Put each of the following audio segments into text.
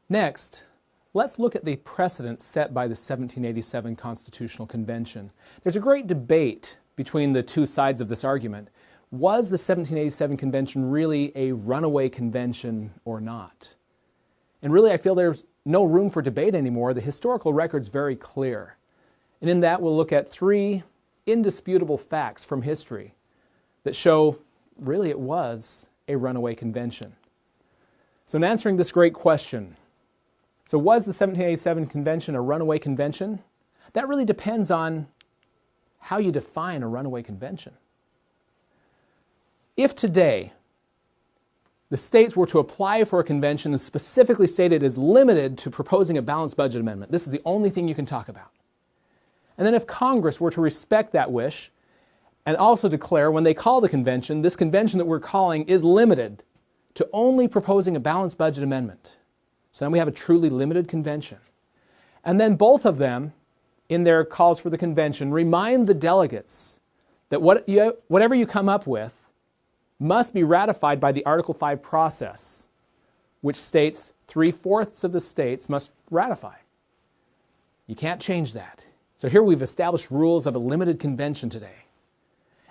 Next, let's look at the precedent set by the 1787 Constitutional Convention. There's a great debate between the two sides of this argument. Was the 1787 Convention really a runaway convention or not? And really, I feel there's no room for debate anymore. The historical record's very clear. And in that, we'll look at three indisputable facts from history that show really it was a runaway convention. So in answering this great question, so was the 1787 Convention a runaway convention? That really depends on how you define a runaway convention. If today the states were to apply for a convention and specifically state it is limited to proposing a balanced budget amendment, this is the only thing you can talk about. And then if Congress were to respect that wish and also declare when they call the convention, this convention that we're calling is limited to only proposing a balanced budget amendment. So now we have a truly limited convention. And then both of them, in their calls for the convention, remind the delegates that whatever you come up with must be ratified by the Article 5 process, which states 3/4 of the states must ratify. You can't change that. So here we've established rules of a limited convention today.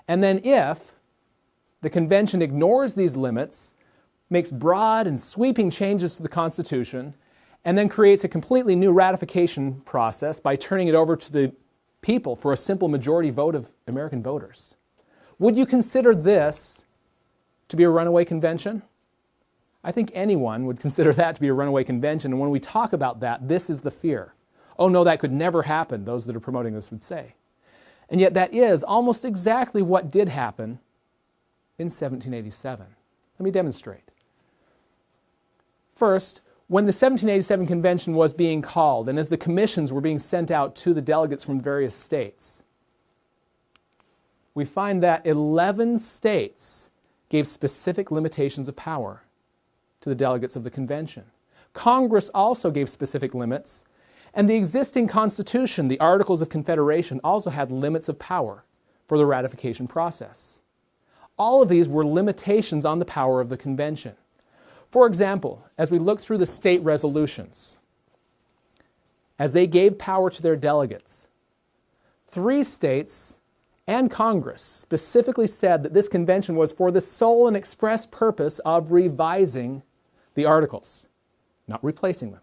And then if the convention ignores these limits, makes broad and sweeping changes to the Constitution, and then creates a completely new ratification process by turning it over to the people for a simple majority vote of American voters, would you consider this to be a runaway convention? I think anyone would consider that to be a runaway convention, and when we talk about that, this is the fear. Oh no, that could never happen, those that are promoting this would say. And yet that is almost exactly what did happen in 1787. Let me demonstrate. First, when the 1787 Convention was being called, and as the commissions were being sent out to the delegates from various states, we find that 11 states gave specific limitations of power to the delegates of the convention. Congress also gave specific limits, and the existing Constitution, the Articles of Confederation, also had limits of power for the ratification process. All of these were limitations on the power of the convention. For example, as we look through the state resolutions, as they gave power to their delegates, 3 states and Congress specifically said that this convention was for the sole and express purpose of revising the Articles, not replacing them.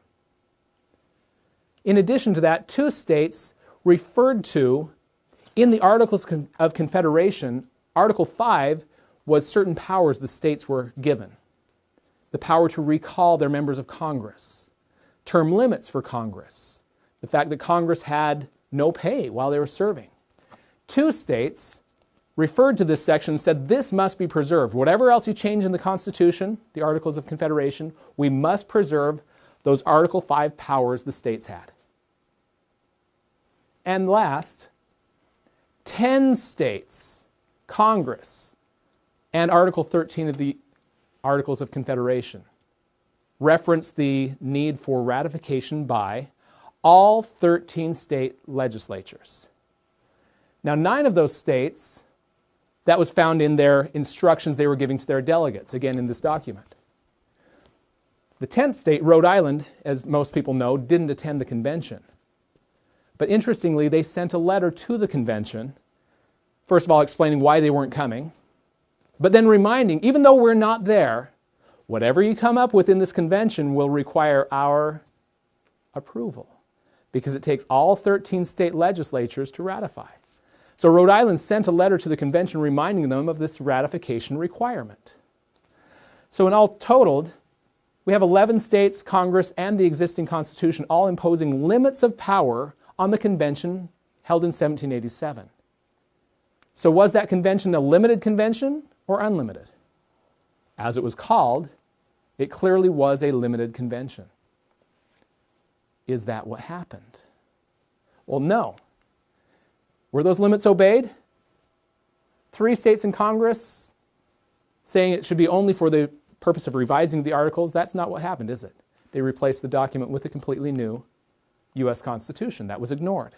In addition to that, 2 states referred to, in the Articles of Confederation, Article 5 was certain powers the states were given. The power to recall their members of Congress, term limits for Congress, the fact that Congress had no pay while they were serving. 2 states referred to this section and said this must be preserved. Whatever else you change in the Constitution, the Articles of Confederation, we must preserve those Article 5 powers the states had. And last, 10 states, Congress, and Article 13 of the Articles of Confederation reference the need for ratification by all 13 state legislatures. Now, 9 of those states, that was found in their instructions they were giving to their delegates, again in this document. The 10th state, Rhode Island, as most people know, didn't attend the convention. But interestingly, they sent a letter to the convention, first of all explaining why they weren't coming, but then reminding, even though we're not there, whatever you come up with in this convention will require our approval, because it takes all 13 state legislatures to ratify. So Rhode Island sent a letter to the convention reminding them of this ratification requirement. So in all totaled, we have 11 states, Congress, and the existing Constitution all imposing limits of power on the convention held in 1787. So was that convention a limited convention or unlimited? As it was called, it clearly was a limited convention. Is that what happened? Well, no. Were those limits obeyed? 3 states in Congress saying it should be only for the purpose of revising the Articles. That's not what happened, is it? They replaced the document with a completely new U.S. Constitution. That was ignored.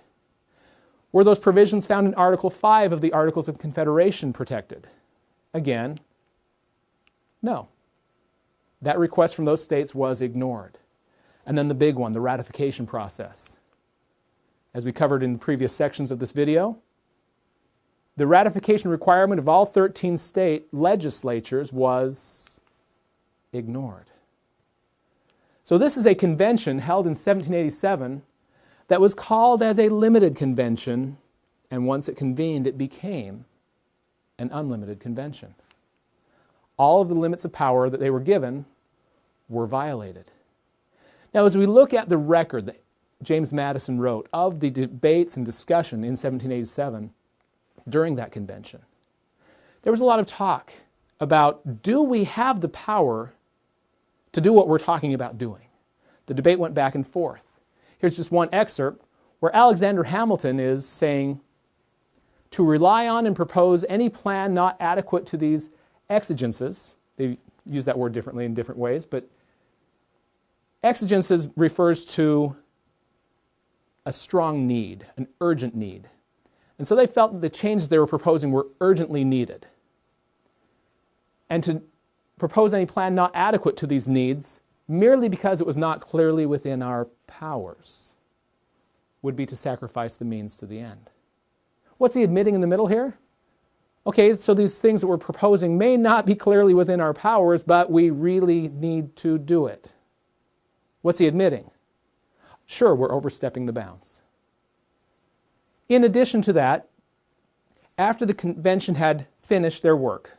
Were those provisions found in Article 5 of the Articles of Confederation protected? Again, no. That request from those states was ignored. And then the big one, the ratification process. As we covered in the previous sections of this video, the ratification requirement of all 13 state legislatures was ignored. So this is a convention held in 1787 that was called as a limited convention, and once it convened, it became an unlimited convention. All of the limits of power that they were given were violated. Now, as we look at the record that James Madison wrote of the debates and discussion in 1787 during that convention, there was a lot of talk about, do we have the power to do what we're talking about doing? The debate went back and forth. Here's just one excerpt where Alexander Hamilton is saying, to rely on and propose any plan not adequate to these exigences. They use that word differently in different ways, but exigences refers to a strong need, an urgent need. And so they felt that the changes they were proposing were urgently needed. And to propose any plan not adequate to these needs, merely because it was not clearly within our powers, would be to sacrifice the means to the end. What's he admitting in the middle here? Okay, so these things that we're proposing may not be clearly within our powers, but we really need to do it. What's he admitting? Sure, we're overstepping the bounds. In addition to that, after the convention had finished their work,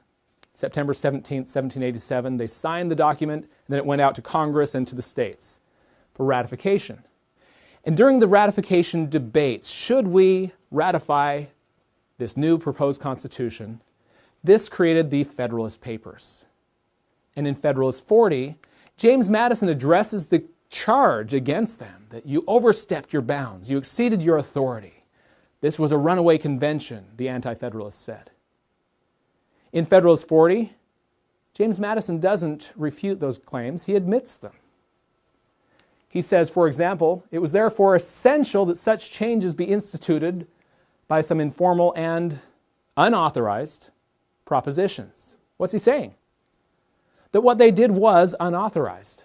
September 17th, 1787, they signed the document, and then it went out to Congress and to the states for ratification. And during the ratification debates, should we ratify this new proposed Constitution, this created the Federalist Papers. And in Federalist 40, James Madison addresses the charge against them that you overstepped your bounds, you exceeded your authority. This was a runaway convention, the Anti-Federalists said. In Federalist 40, James Madison doesn't refute those claims, he admits them. He says, for example, it was therefore essential that such changes be instituted by some informal and unauthorized propositions. What's he saying? That what they did was unauthorized,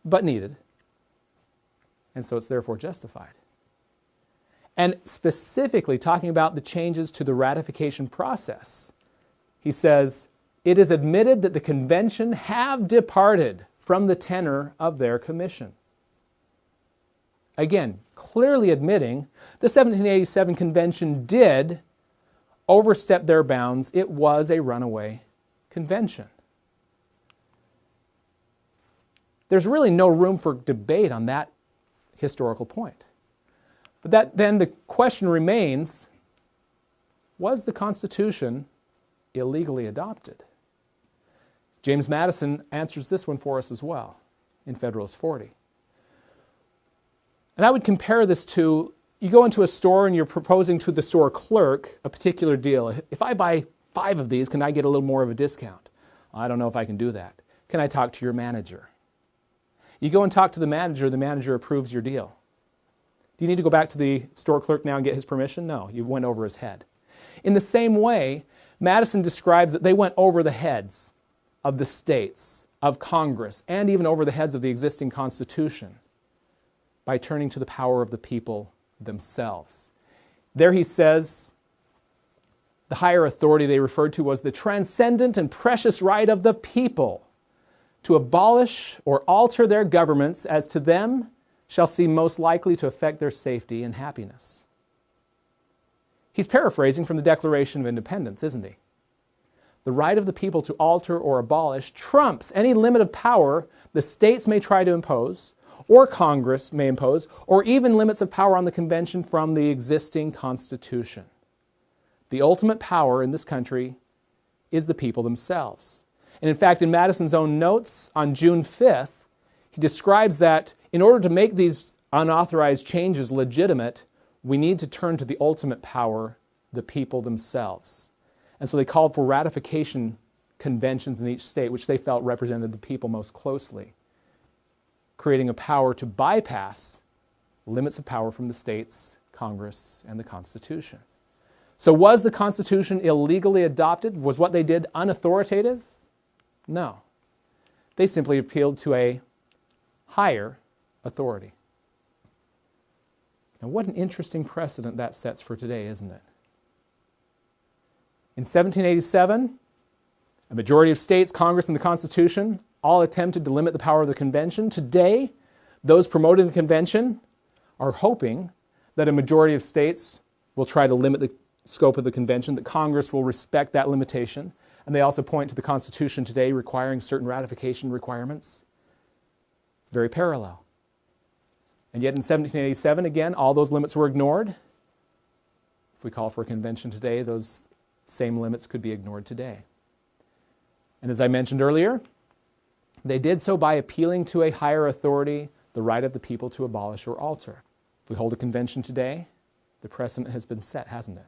but needed, and so it's therefore justified. And specifically talking about the changes to the ratification process, he says, it is admitted that the convention have departed from the tenor of their commission. Again, clearly admitting the 1787 convention did overstep their bounds. It was a runaway convention. There's really no room for debate on that historical point. But then the question remains, was the Constitution illegally adopted? James Madison answers this one for us as well in Federalist 40. And I would compare this to, you go into a store and you're proposing to the store clerk a particular deal. If I buy 5 of these, can I get a little more of a discount? I don't know if I can do that. Can I talk to your manager? You go and talk to the manager approves your deal. Do you need to go back to the store clerk now and get his permission? No, you went over his head. In the same way, Madison describes that they went over the heads of the states, of Congress, and even over the heads of the existing Constitution by turning to the power of the people themselves. There he says the higher authority they referred to was the transcendent and precious right of the people to abolish or alter their governments as to them shall seem most likely to affect their safety and happiness. He's paraphrasing from the Declaration of Independence, isn't he? The right of the people to alter or abolish trumps any limit of power the states may try to impose, or Congress may impose, or even limits of power on the convention from the existing Constitution. The ultimate power in this country is the people themselves. And in fact, in Madison's own notes on June 5th, he describes that in order to make these unauthorized changes legitimate, we need to turn to the ultimate power, the people themselves. And so they called for ratification conventions in each state, which they felt represented the people most closely, creating a power to bypass limits of power from the states, Congress, and the Constitution. So was the Constitution illegally adopted? Was what they did unauthoritative? No. They simply appealed to a higher authority. Now, what an interesting precedent that sets for today, isn't it? In 1787, a majority of states, Congress, and the Constitution all attempted to limit the power of the convention. Today, those promoting the convention are hoping that a majority of states will try to limit the scope of the convention, that Congress will respect that limitation. And they also point to the Constitution today requiring certain ratification requirements. It's very parallel. And yet in 1787, again, all those limits were ignored. If we call for a convention today, those same limits could be ignored today. And as I mentioned earlier, they did so by appealing to a higher authority, the right of the people to abolish or alter. If we hold a convention today, the precedent has been set, hasn't it?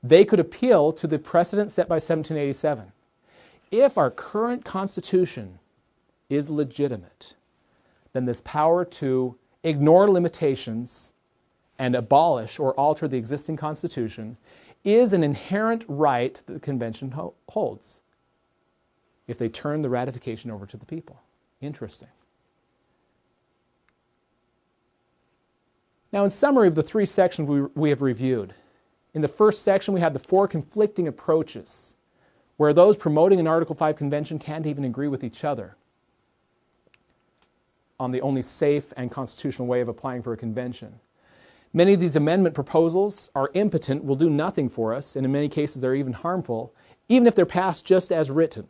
They could appeal to the precedent set by 1787. If our current Constitution is legitimate, then this power to ignore limitations and abolish or alter the existing Constitution is an inherent right that the convention holds if they turn the ratification over to the people. Interesting. Now, in summary of the three sections we have reviewed, in the first section we had the four conflicting approaches where those promoting an Article 5 convention can't even agree with each other on the only safe and constitutional way of applying for a convention. Many of these amendment proposals are impotent, will do nothing for us, and in many cases they're even harmful, even if they're passed just as written.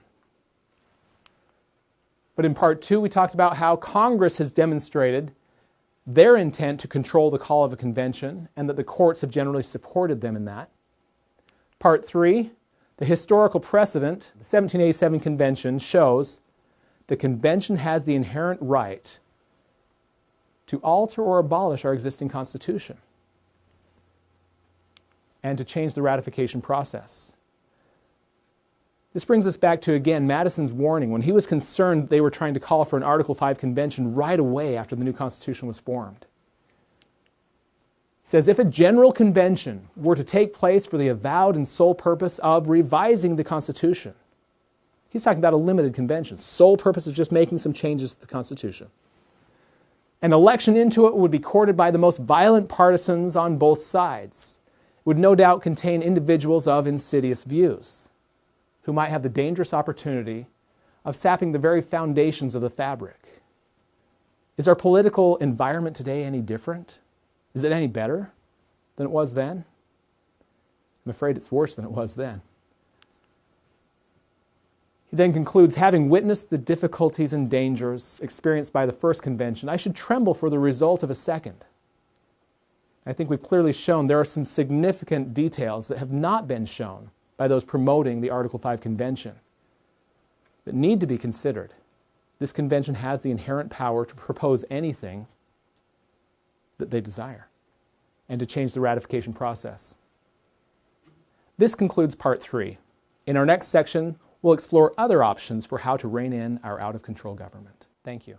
But in part two, we talked about how Congress has demonstrated their intent to control the call of a convention and that the courts have generally supported them in that. Part three, the historical precedent, the 1787 convention, shows the convention has the inherent right to alter or abolish our existing Constitution and to change the ratification process. This brings us back to, again, Madison's warning when he was concerned they were trying to call for an Article 5 convention right away after the new Constitution was formed. He says, if a general convention were to take place for the avowed and sole purpose of revising the Constitution, he's talking about a limited convention, sole purpose of just making some changes to the Constitution. An election into it would be courted by the most violent partisans on both sides. It would no doubt contain individuals of insidious views who might have the dangerous opportunity of sapping the very foundations of the fabric. Is our political environment today any different? Is it any better than it was then? I'm afraid it's worse than it was then. He then concludes, having witnessed the difficulties and dangers experienced by the first convention, I should tremble for the result of a second. I think we've clearly shown there are some significant details that have not been shown by those promoting the Article 5 convention that need to be considered. This convention has the inherent power to propose anything that they desire and to change the ratification process. This concludes part 3. In our next section, we'll explore other options for how to rein in our out-of-control government. Thank you.